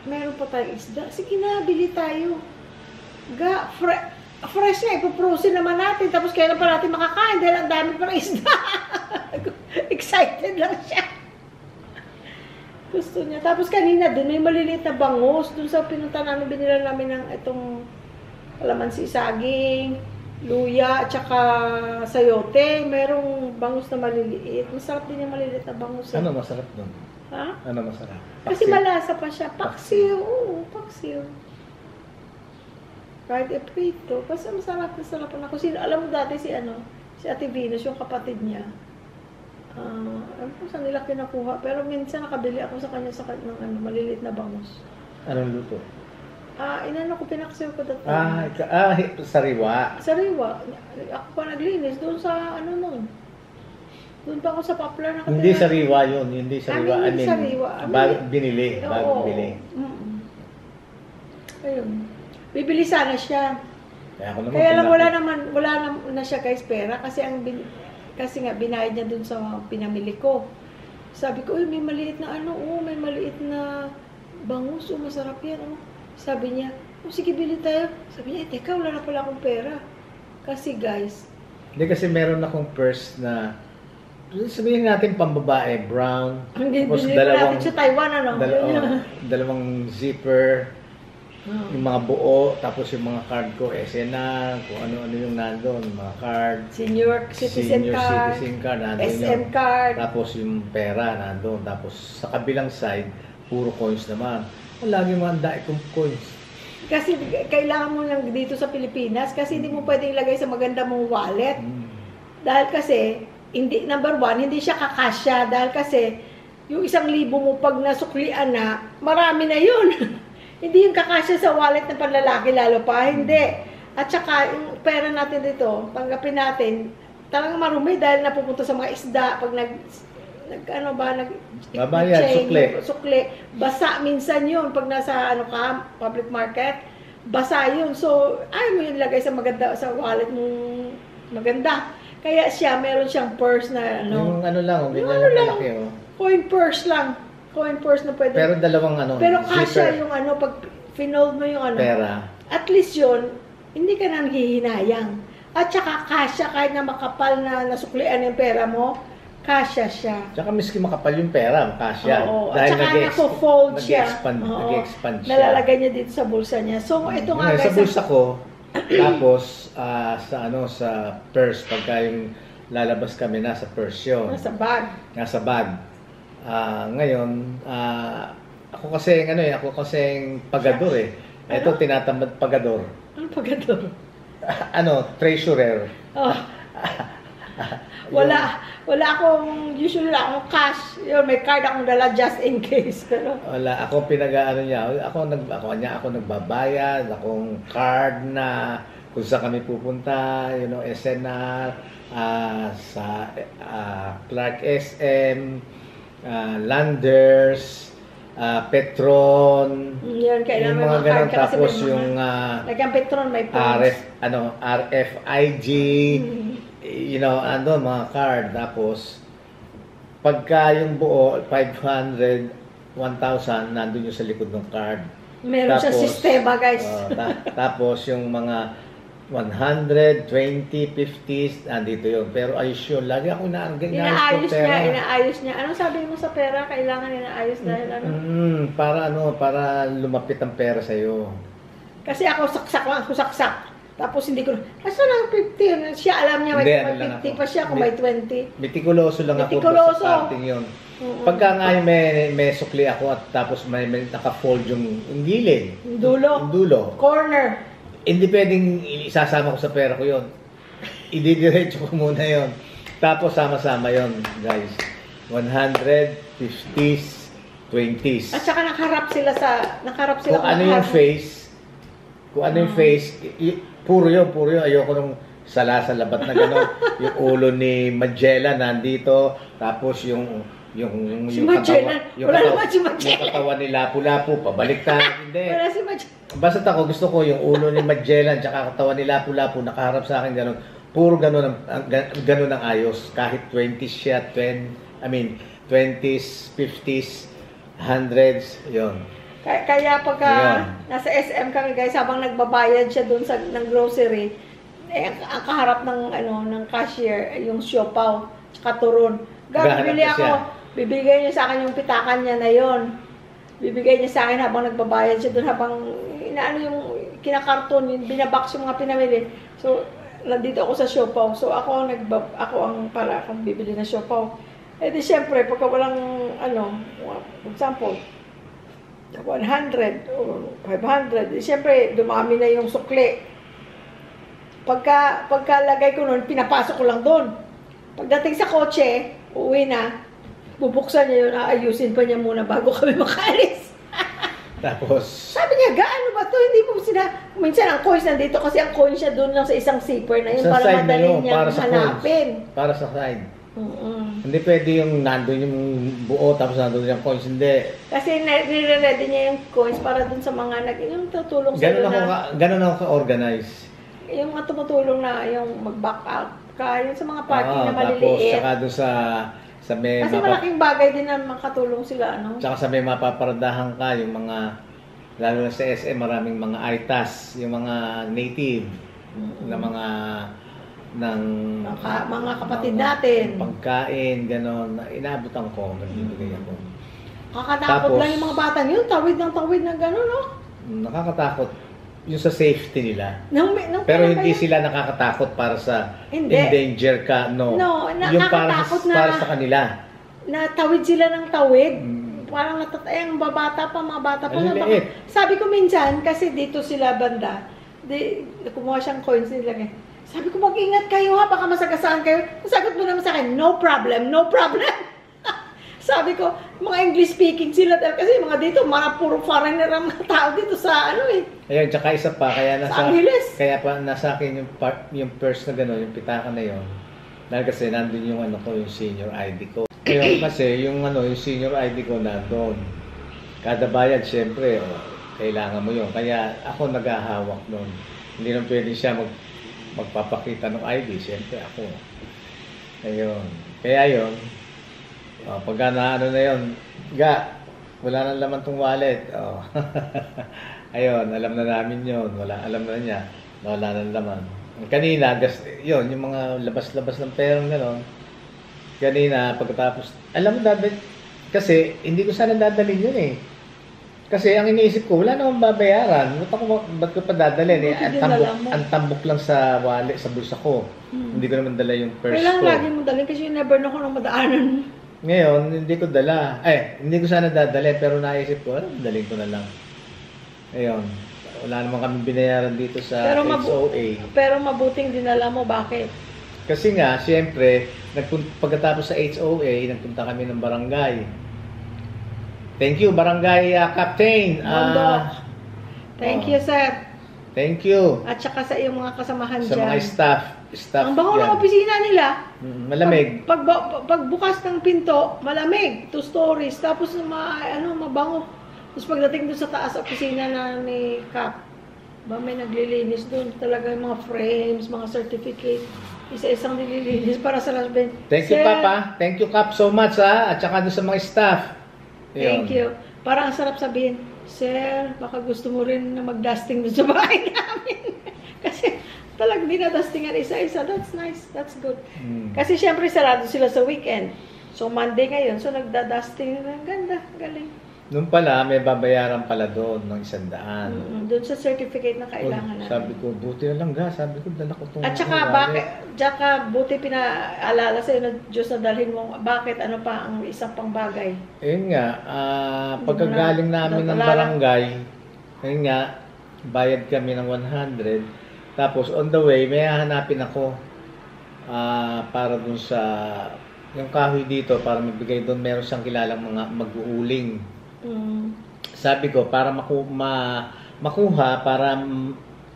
meron pa tayong isda. Sige na, bili tayo. Fresh na, ipoprosin naman natin. Tapos kailan pa natin makakain dahil ang dami pa ng isda. Excited lang siya. Gusto niya. Tapos kanina din, may maliliit na bangus. Doon sa pinunta namin, binila namin ng itong kalamansi saging, luya, at saka sayote. Merong bangus na maliliit. Masarap din yung maliliit na bangus. Ano masarap doon? Ha? Ano masarap? Kasi malasa pa siya. Paksiw. Oo, paksiw. Kahit iprito. Kasi masarap na ako. Alam mo dati si Ate Venus, yung kapatid niya. Alam ko saan nila kinakuha. Pero minsan nakabili ako sa kanya ng maliliit na bangus. Anong luto? Pinaksiw ko dati. Sariwa. Sariwa. Ako pa naglinis doon sa Doon pa ako sa Poplar nakatira. Hindi sariwa yun. Hindi sariwa. Hindi sariwa. Binili. Bago bili. Ayun. Bibili sana siya. Kaya lang wala na siya guys pera kasi nga binayad niya dun sa pinamili ko. Sabi ko, may maliit na may maliit na bangus, masarap yan. Sabi niya, sige bili tayo. Sabi niya, teka, wala na pala akong pera. Kasi guys. Hindi kasi meron akong purse na sabihin natin pambabae, brown. Binili natin sa Taiwan, dalawang zipper. Yung mga buo, tapos yung mga card ko, SNA, kung ano-ano yung nandun, mga card. Senior citizen card, nandun SM card. Tapos yung pera nandun. Tapos sa kabilang side, puro coins naman. Lagi mga dai kong coins. Kasi kailangan mo lang dito sa Pilipinas, kasi hindi mo pwedeng ilagay sa maganda mong wallet. Dahil kasi, number one, hindi siya kakasya. Dahil kasi, yung 1,000 mo pag nasuklian na, marami na yun. Hindi yung kakasya sa wallet ng panlalaki lalo pa, hindi. At saka, yung pera natin dito, tanggapin natin, talagang marumi dahil napupunta sa mga isda, pag sukli. Basa minsan yun, pag nasa public market, basa yun. So, ayaw mo yung lagay sa maganda, sa wallet mong maganda. Kaya meron siyang purse na Yung ganyan lang malaki, Coin purse lang. Coin purse na pwede. Pero dalawang ano, Pero kasya zipper yung ano, pag finold mo yung ano, pera. at least yun, hindi ka nang hihinayang. At saka kasya, kahit na makapal na nasuklian yung pera mo, kasya siya. Tsaka miski makapal yung pera, kasya. Oo. At saka nako-fold siya. Nag-expand siya. Nalalagay niya dito sa bulsa niya. So, ito nga guys. Sa bulsa ko, tapos sa purse, pagka yung lalabas kami, nasa purse yun. Nasa bag. Nasa bag. Ngayon, ako kasing pagador eh. Ito, tinatamad pagador. Ano pagador? Treasurer. Oh. Wala akong, usually akong cash. Yun, may card akong dala just in case. Pero, Wala, ako niya. Ako nagbabayad, akong card na kung saan kami pupunta, SNR, sa Clark SM, Landers, Petron, yun, kailangan yung mga may ganun. card ka kasi Tapos may mga- yung like ang Petron, may points. RFIG, mga card. Tapos, pagka yung buo, 500, 1,000, nandun yung sa likod ng card. Meron siya sistema, guys. Tapos, yung mga 100, 20, 50s, nandito yun. Pero ayos yun. Lagi ako Inaayos niya. Anong sabi mo sa pera? Kailangan inaayos dahil ano? Para lumapit ang pera sa'yo. Kasi ako saksak. Tapos hindi ko, asa lang 50? Siya alam niya, may 50 pa siya kung may 20. Metikuloso lang ako sa parting yun. Pagka nga may sukli ako at tapos may naka-fold yung gilid. Dulo. Corner. Hindi pwedeng isasama ko sa pera ko yun. Ididiretso ko muna yun. Tapos sama-sama yun, guys. 100, 50s, 20s. At saka nakaharap sila. Kung ano yung face, puro yun. Ayoko nung sala sa labat na gano'n. Yung ulo ni Magellan nandito. Tapos yung si Magellan. Wala naman si Magellan. Yung katawan ni Lapu-Lapu, pabaliktad. Hindi. Wala si Magellan. Basta ako, gusto ko yung ulo ni Magellan tsaka katawan ni Lapu-Lapu nakaharap sa akin gano'n. Puro gano'n ang ayos. Kahit 20s siya, 20s, 50s, 100s, yun. Kaya pagka nasa SM kami guys, habang nagbabayad siya doon ng grocery, ang kaharap ng cashier, yung siopaw, tsaka turon. Bibili ako, bibigay niya sa akin yung pitakan niya na yon. Bibigay niya sa akin habang nagbabayad siya doon, habang yung kinakarton, yung binabox yung mga pinamili. So, nandito ako sa siopaw. So, ako ang para akong bibili ng siopaw. Eh di syempre, pagka walang, for example, 100 o 500, siyempre dumami na yung sukli. Pagkalagay ko noon, pinapasok ko lang doon. Pagdating sa kotse, uuwi na, bubuksan niya yun, aayusin pa niya muna bago kami makaalis. Tapos, sabi niya, gaano ba to? Hindi po minsan ang coins nandito kasi ang coins siya doon lang sa isang zipper na yun para madali niya hanapin. Para sa side. Hindi pwede yung nandun yung buo tapos nandun yung coins, hindi. Kasi nire-ready niya yung coins para dun sa mga yung tutulong sa ganun ako ka-organize. Yung mga tumutulong na yung mag-back out yung sa mga party na maliliit. Tapos saka dun sa may kasi malaking bagay din na makatulong sila, Saka sa may mapaparadahan ka, yung mga lalo na sa SM, maraming mga ITAS, yung mga native na mga mga kapatid natin. Pagkain, gano'n. Inaabutan ko, nagbibigay ako. Nakakatakot lang yung mga batang yun. Tawid ng gano'n, no? Nakakatakot. Yung sa safety nila. Pero hindi sila nakakatakot para sa endanger ka, no. Yung para sa kanila. Natawid sila ng tawid. Parang natatayang mga bata pa. Sabi ko minsan, kasi dito sila banda, kumuha siyang coins nila. Sabi ko, mag-ingat kayo ha, baka masagasaan kayo. Sagot mo naman sa akin, no problem. Sabi ko, mga English speaking sila kasi mga dito, mga puro foreigner ang mga tao dito sa Ayun, tsaka isa pa, kaya nasa akin yung purse na gano'n, yung pitaka na yun. Dahil kasi nandun yung yung senior ID ko. Ngayon kasi, yung senior ID ko nandun. Kada bayad, syempre, kailangan mo yun. Kaya ako naghahawak nun. Hindi naman pwede siya magpapakita ng ID, siyempre ako. Ayun. Kaya yun, Pagka na ano na yun, wala nang laman tong wallet. Ayun, alam na namin yun. Alam na niya. Wala nang laman. Kanina, yun, yung mga labas-labas ng perang gano'n. Kanina, pagkatapos, alam mo, kasi hindi ko sana dadalhin yun eh. Kasi ang iniisip ko, wala namang babayaran. Ba't ko pa dadalhin? Ang tambok lang sa wallet, sa bulsa ko. Hindi ko naman dala yung purse kailangan ko. lagi mo dalhin kasi you never know kung anong madaanan. Ngayon, hindi ko dala. Hindi ko sana dadalhin, pero naisip ko, dalhin ko na lang. Ayun. Wala naman kami binayaran dito sa HOA. Pero mabuting dinala mo, bakit? Kasi nga, siyempre, pagkatapos sa HOA, nagpunta kami ng barangay. Thank you, barangay captain. Thank you, sir. Thank you. At saka sa iyong mga kasamahan sa dyan. Sa mga staff. Ang bango ng opisina nila. Malamig. Pagbukas ng pinto, malamig. 2 stories. Tapos mabango. Tapos pagdating doon sa taas opisina na ni Cap, may naglilinis doon. Talaga yung mga frames, mga certificate. Isa-isang nililinis para sa last bench. Thank you, Papa. Thank you, Cap, so much, ha? At saka doon sa mga staff. Thank you. Parang ang sarap sabihin, Sir, baka gusto mo rin na mag-dusting doon sa bahay namin. Kasi talagang dinadustingan isa-isa. That's nice. That's good. Kasi syempre sarado sila sa weekend. So Monday ngayon, so nagda-dusting. Ang ganda. Galing. Noon pala, may babayaran pala doon ng 100. Doon sa certificate na kailangan natin. Sabi ko, buti na lang sabi ko, dala ko itong... At saka buti pinaalala sa'yo na Diyos na dalhin mo, bakit ano pa ang isang pang bagay? Ayun nga, pagkagaling namin ng barangay, ayun nga, bayad kami ng 100. Tapos on the way, may hahanapin ako para dun sa... Yung kahoy dito, para magbigay doon, meron siyang kilalang mga mag-uuling. Sabi ko, para makuha, para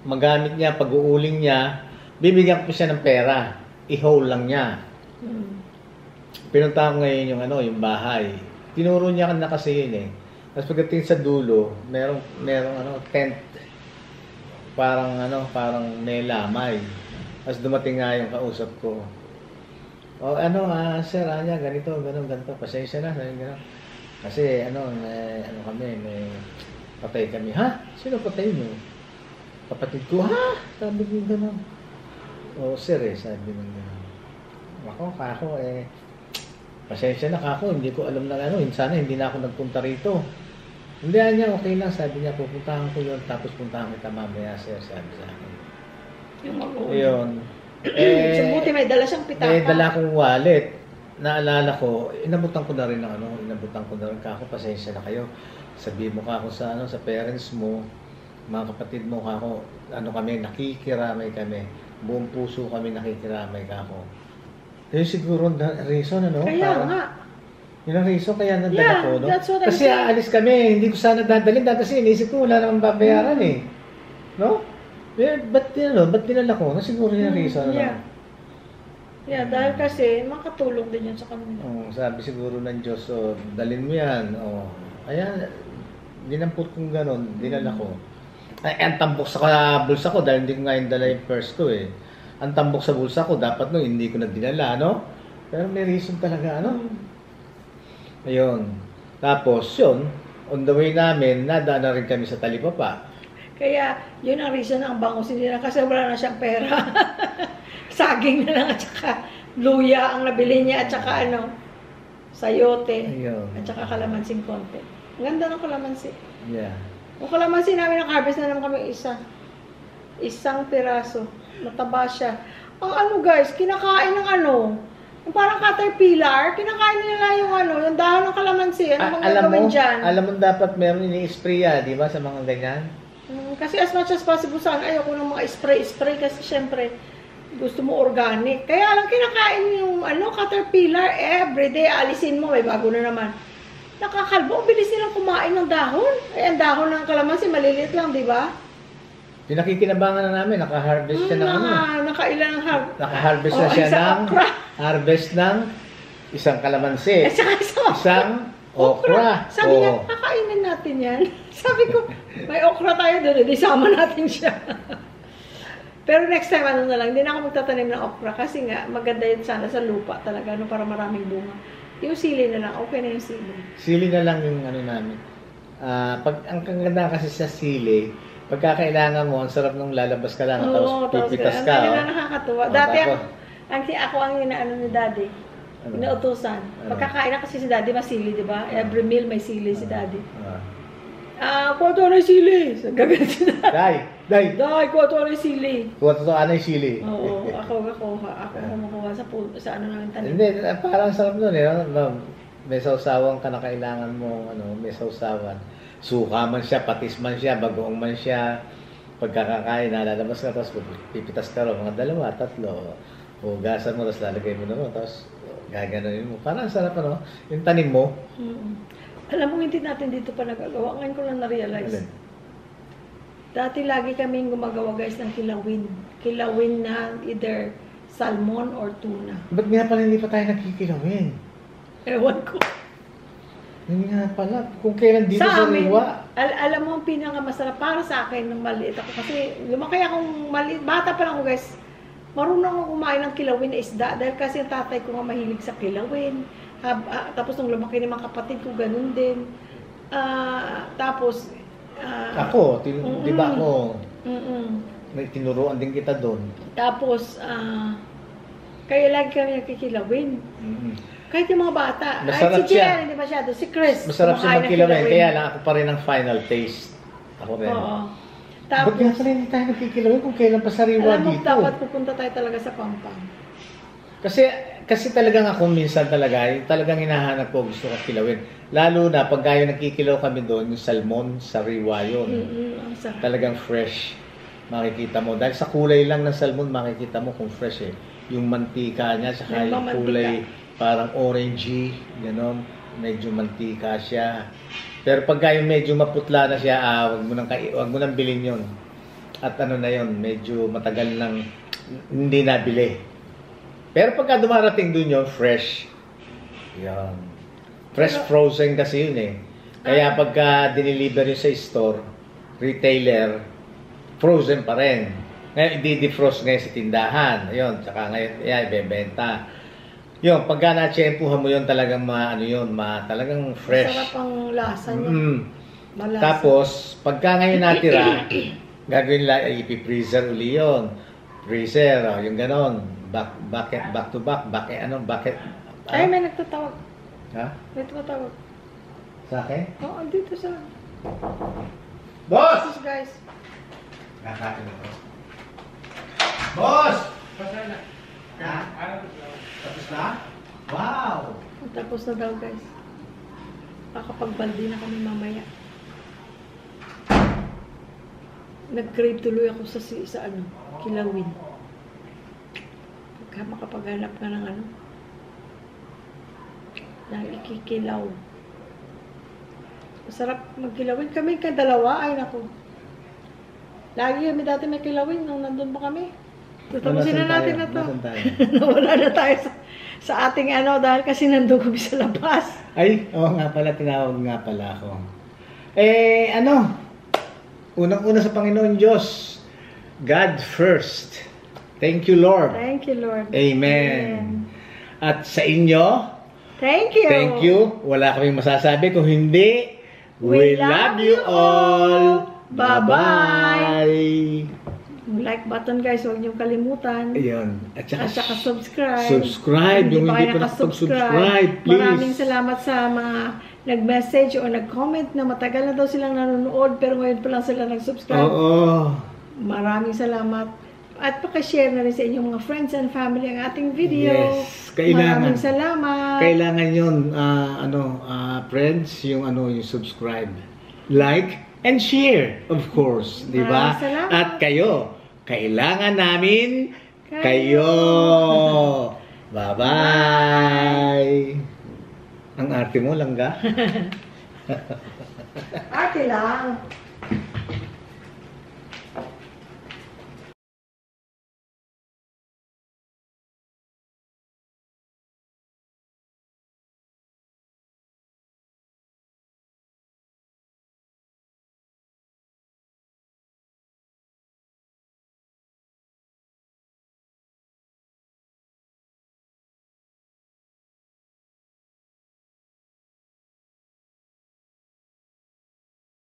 magamit niya, pag-uuling niya, bibigyan ko siya ng pera. I-haul lang niya. Pinunta ko ngayon yung bahay. Tinuro niya na kasi yun eh. Tapos pagdating sa dulo, merong tent. Parang may lamay. Tapos dumating nga yung kausap ko. Sir, ganito, ganito. Pasensya na, gano'n. Kasi may patay kami. Ha? Sino patay mo? Kapatid ko. Ha? Sabi ko gano'n. Sir sabi mo gano'n. Kako pasensya na kako, hindi ko alam na sana hindi na ako nagpunta rito. Hindi niya, okay lang, sabi niya, pupuntahan ko yun, tapos puntahan kita mamaya, sir, sabi sa akin. Yung Ayun. So, buti may dala siyang pitaka. May dala kong wallet. Naalala ko, inabutan ko na rin kako, pasensya na kayo. Sabi mo kako sa parents mo, mga kapatid mo kako, kami, nakikiramay kami. Buong puso kami nakikiramay kako. Yun siguro reason, Kaya nga. Yun ang reason kaya nadala ko, no? That's what I'm Kasi saying. aalis kami, hindi ko sana dadalhin kasi inisip ko wala namang babayaran eh. No? Ba't dinala ko? Siguro yung reason, Yeah, dahil kasi makatulong din yun sa kanila. Sabi siguro ng Diyos, dalhin mo yan. Ayan, dinampot kong gano'n, dinala ko. Ang tambok sa bulsa ko, dahil hindi ko nga yung dala yung purse ko eh. Ang tambok sa bulsa ko, dapat hindi ko na dinala, Pero may reason talaga, Ayun. Tapos, yun, on the way namin, nadaan na rin kami sa Talipapa. Kaya, yun ang reason ang bangusin nila kasi wala na siyang pera. Saging na lang at saka luya ang nabili niya at saka sayote. Ayun. At saka kalamansing konti. Ang ganda ng kalamansi. Yeah. Yung kalamansi namin, nag-harvest na naman kami isang piraso. Mataba siya. Ang guys, kinakain ng yung parang caterpillar, kinakain nila yung dahon ng kalamansi. Ano bang gagawin dyan? Alam mo dapat meron ini-spray di ba, sa mga ganyan? Kasi as much as possible sana, ayoko ng mga spray kasi syempre, gusto mo organic. Kaya lang kinakain yung caterpillar, everyday, alisin mo, may bago na naman. Nakakalbo, bilis nilang kumain ng dahon. Ang dahon ng kalamansi, maliliit lang, di ba? Pinakikinabangan na namin, naka-harvest siya ng Nakailan ng naka-harvest na siya ng harvest ng isang kalamansi. Isang okra. Sabi niya, kakainin natin yan. Sabi ko, may okra tayo doon, isama natin siya. Pero next time, na lang, hindi na ako magtatanim ng okra kasi nga, maganda yun sana sa lupa talaga, para maraming bunga. Yung sili na lang, okay na yung sili. Sili na lang yung ano namin. Ang kaganda kasi sa sili, pagkakailangan mo, ang sarap nung lalabas ka lang, tapos pipitas ka. Ang na nakakatuwa. Dati ako ang inaano ni Daddy. Ano? Inuutusan. Pagkakain na kasi si Daddy masili, di ba? Every meal may sili si Daddy. Kuha to na yung sili. Gagawin si Daddy. Day! Kuha to na yung sili. Kuha to ano yung sili? Oo, ako kumukuha sa ano namin tanim. Hindi, parang sarap nun eh. May sausawan ka na kailangan mo, may sausawan. Suka man siya, patis man siya, bagoong man siya. Pagkakakain, nalalabas ka, tapos pipitas ka rin, mga 2, 3. Hugasan mo, tapos lalagay mo naman, tapos gaganunin mo. Parang sarap yung tanim mo. Alam mo, hindi natin dito pa nagagawa. Ngayon ko lang na-realize. Dati lagi kaming gumagawa guys ng kilawin. Kilawin na either salmon or tuna. Ba't nga pala hindi pa tayo nagkikilawin? Ewan ko. Hindi nga pala. Kung kailan dito sa Riwa. Alam mo, ang pinakamasarap para sa akin nung maliit ako. Kasi lumaki akong maliit. Bata pa lang ako guys. Marunong ako kumain ng kilawin na isda. Dahil kasi ang tatay ko nga mahilig sa kilawin. Tapos nung lumaki naman kapatid ko, ganun din. Tapos, ako, di ba ako? May tinuruan din kita doon. Tapos, kaya lagi kami nagkikilawin. Kahit yung mga bata. Masarap si siya. Hindi masyado. Si Chris. Masarap siya magkilawin. Kaya lang ako pa rin ang final taste. Ako rin. Oo. Tapos, ba't nga pala hindi tayo nagkikilawin kung kailan pa sa Riwa alam mo, dito? dapat pupunta tayo talaga sa Pampang. Kasi talagang ako minsan talagang hinahanap ko, gusto ko kilawin. Lalo na pag gaya nagkikilaw kami doon, yung salmon sa Riwa yun. Talagang fresh. Makikita mo. Dahil sa kulay lang ng salmon, makikita mo kung fresh eh. Yung mantika niya, saka yung kulay parang orangey, gano'n. Medyo mantika siya. Pero pag yung medyo maputla na siya, wag mo nang bilhin yun. At ano na yun, medyo matagal nang hindi nabili. Pero pagka dumarating dun yun, fresh. Yan. Fresh frozen kasi yun eh. Kaya pagka dineliver yun sa store, retailer, frozen pa rin. Ngayon, i-defrost ngayon sa tindahan. Ayun, tsaka ngayon, ibebenta. Yun, pagka na-tsempuhan mo yun, talagang talagang fresh. Masarap ang lasa niya. Malasa. Tapos, pagka ngayon natira, gagawin lang, ipi-freezer uli yun. Freezer, yung ganon. Back to back. Bucket. Ay, may nagtatawag. Ha? May nagtatawag. Sa akin? Oo, dito sa... Boss! Guys. Nakain ako. Boss! Pasal na. Ha? Tapos na? Wow! Tapos na daw guys. Makapagbaldi na kami mamaya. Nag-crave tuloy ako sa kilawin. Pagka makapaghanap ka ng ng ikikilaw. Masarap magkilawin. Kami dalawa, ay naku. Lagi kami dati may kilawin nung nandun pa kami. Tatapusin na natin na to. Nawala na tayo sa ating dahil kasi nandun kami sa labas. Ay, nga pala, tinawag nga pala ako. Unang-una sa Panginoon Diyos, God first. Thank you, Lord. Thank you, Lord. Amen. At sa inyo, thank you. Thank you. Wala kaming masasabi kung hindi. We love you all. Bye-bye. Like button guys, huwag niyong kalimutan. Ayun. At saka subscribe. Subscribe. Yung hindi pa nakapag-subscribe, please. Maraming salamat sa mga nag-message o nag-comment na matagal na daw silang nanonood pero ngayon pa lang sila nag-subscribe. Oo. Maraming salamat. At pakashare na rin sa inyong mga friends and family ang ating video. Yes. Kailangan. Maraming salamat. Kailangan yun, friends, yung subscribe, like, and share, of course. Di ba? At kayo, kailangan namin kayo. Bye-bye. Ang arte mo, langga. Arte lang.